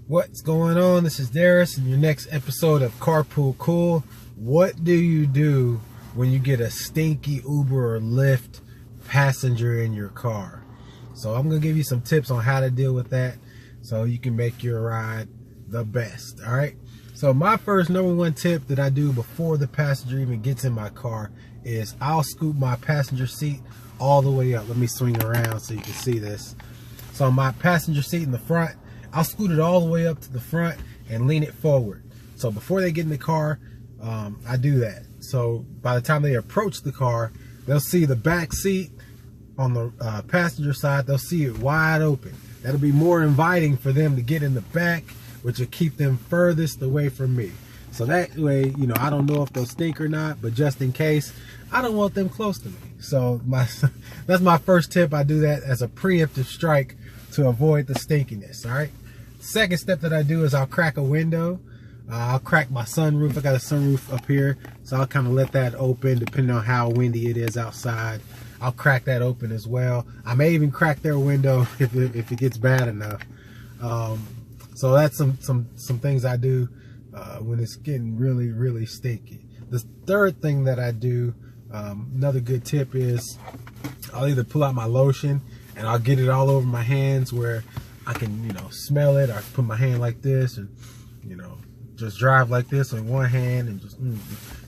What's going on? This is Darius in your next episode of Carpool Cool. What do you do when you get a stinky Uber or Lyft passenger in your car? So I'm going to give you some tips on how to deal with that so you can make your ride the best. All right. So my first number one tip that I do before the passenger even gets in my car is I'll scoop my passenger seat all the way up. Let me swing around so you can see this. So my passenger seat in the front, I'll scoot it all the way up to the front and lean it forward. So before they get in the car, I do that. So by the time they approach the car, they'll see the back seat on the passenger side. They'll see it wide open. That'll be more inviting for them to get in the back, which will keep them furthest away from me. So that way, you know, I don't know if they'll stink or not, but just in case, I don't want them close to me. So that's my first tip. I do that as a preemptive strike to avoid the stinkiness. All right. Second step that I do is I'll crack a window. I'll crack my sunroof. I got a sunroof up here, so I'll kind of let that open depending on how windy it is outside. I'll crack that open as well. I may even crack their window if it gets bad enough. So that's some things I do when it's getting really stinky. The third thing that I do, another good tip is I'll either pull out my lotion and I'll get it all over my hands where I can, you know, smell it. Or I can put my hand like this and, you know, just drive like this on one hand and just.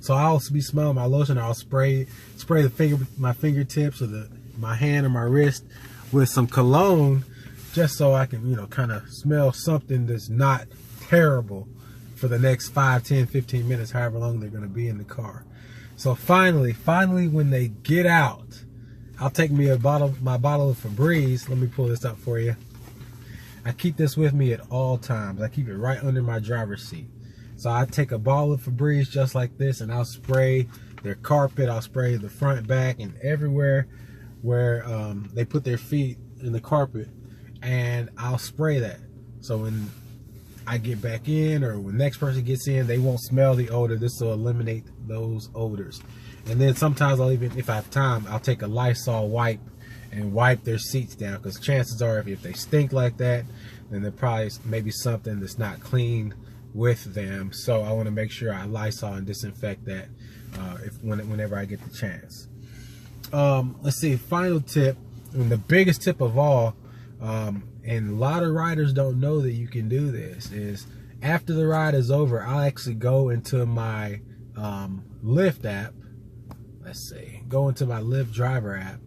So I'll be smelling my lotion. I'll spray my fingertips or my hand or my wrist with some cologne, just so I can, you know, kind of smell something that's not terrible for the next 5, 10, 15 minutes, however long they're going to be in the car. So finally, when they get out, I'll take me my bottle of Febreze. Let me pull this up for you. I keep this with me at all times. I keep it right under my driver's seat. So I take a bottle of Febreze just like this, and I'll spray their carpet. I'll spray the front, back, and everywhere where they put their feet in the carpet, and I'll spray that. So when I get back in, or when the next person gets in, they won't smell the odor. This will eliminate those odors. And then sometimes I'll even, if I have time, I'll take a Lysol wipe and wipe their seats down, because chances are if they stink like that, then there probably maybe something that's not clean with them. So I want to make sure I Lysol and disinfect that whenever I get the chance. Let's see, final tip, and the biggest tip of all, and a lot of riders don't know that you can do this, is after the ride is over, I'll actually go into my Lyft app. Let's see, go into my Lyft driver app,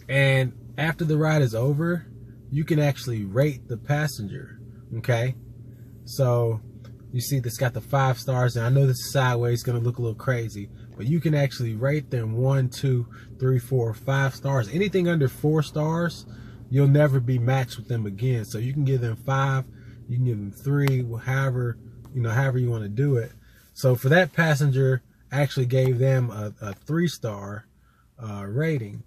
and after the ride is over, you can actually rate the passenger. Okay, so you see this got the 5 stars, and I know this is sideways, it's gonna look a little crazy, but you can actually rate them 1, 2, 3, 4, 5 stars. Anything under 4 stars, you'll never be matched with them again. So you can give them 5, you can give them 3, however you want to do it. So for that passenger, I actually gave them a 3-star rating.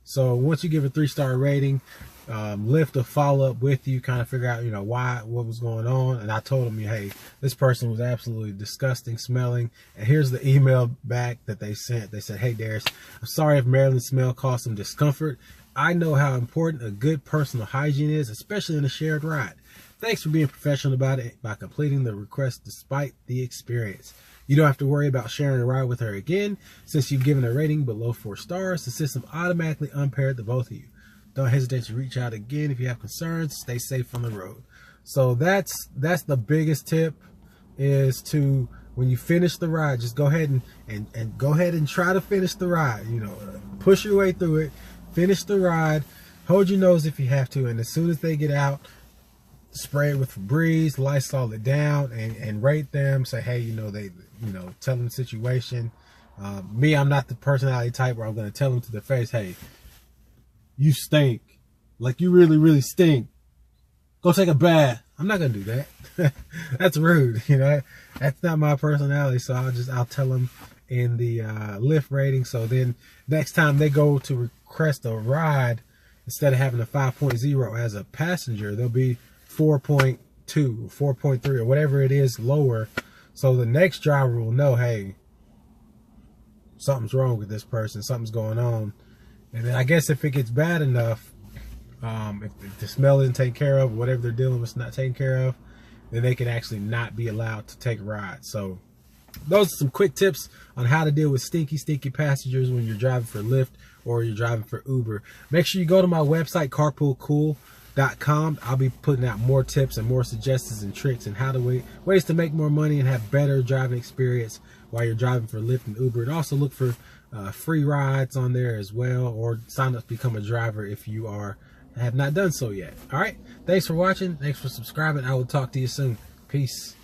So once you give a 3-star rating, Lyft will follow up with you, kind of figure out, you know, what was going on. And I told them, hey, this person was absolutely disgusting smelling. And here's the email back that they sent. They said, hey, Darius, I'm sorry if Maryland's smell caused some discomfort. I know how important a good personal hygiene is, especially in a shared ride. Thanks for being professional about it by completing the request despite the experience. You don't have to worry about sharing a ride with her again. Since you've given a rating below 4 stars, the system automatically unpaired the both of you. Don't hesitate to reach out again if you have concerns. Stay safe on the road. So that's the biggest tip, is to, when you finish the ride, just go ahead and go ahead and try to finish the ride. You know, push your way through it, finish the ride, hold your nose if you have to, and as soon as they get out, spray it with Febreze, Lysol it down, and rate them. Say, hey, tell them the situation. Me, I'm not the personality type where I'm going to tell them to their face, hey, you stink, like you really stink, go take a bath. I'm not gonna do that. That's rude, you know. That's not my personality. So I'll tell them in the Lyft rating. So then next time they go to request a ride, instead of having a 5.0 as a passenger, they'll be 4.2 or 4.3 or whatever it is lower. So the next driver will know, hey, something's wrong with this person, something's going on. And then I guess if it gets bad enough, If the smell isn't taken care of, whatever they're dealing with is not taken care of, then they can actually not be allowed to take rides. So those are some quick tips on how to deal with stinky passengers when you're driving for Lyft or you're driving for Uber. Make sure you go to my website, carpoolcool.com. I'll be putting out more tips and more suggestions and tricks and ways to make more money and have better driving experience while you're driving for Lyft and Uber. And also look for free rides on there as well, or sign up to become a driver if you have not done so yet. All right, thanks for watching, thanks for subscribing. I will talk to you soon. Peace.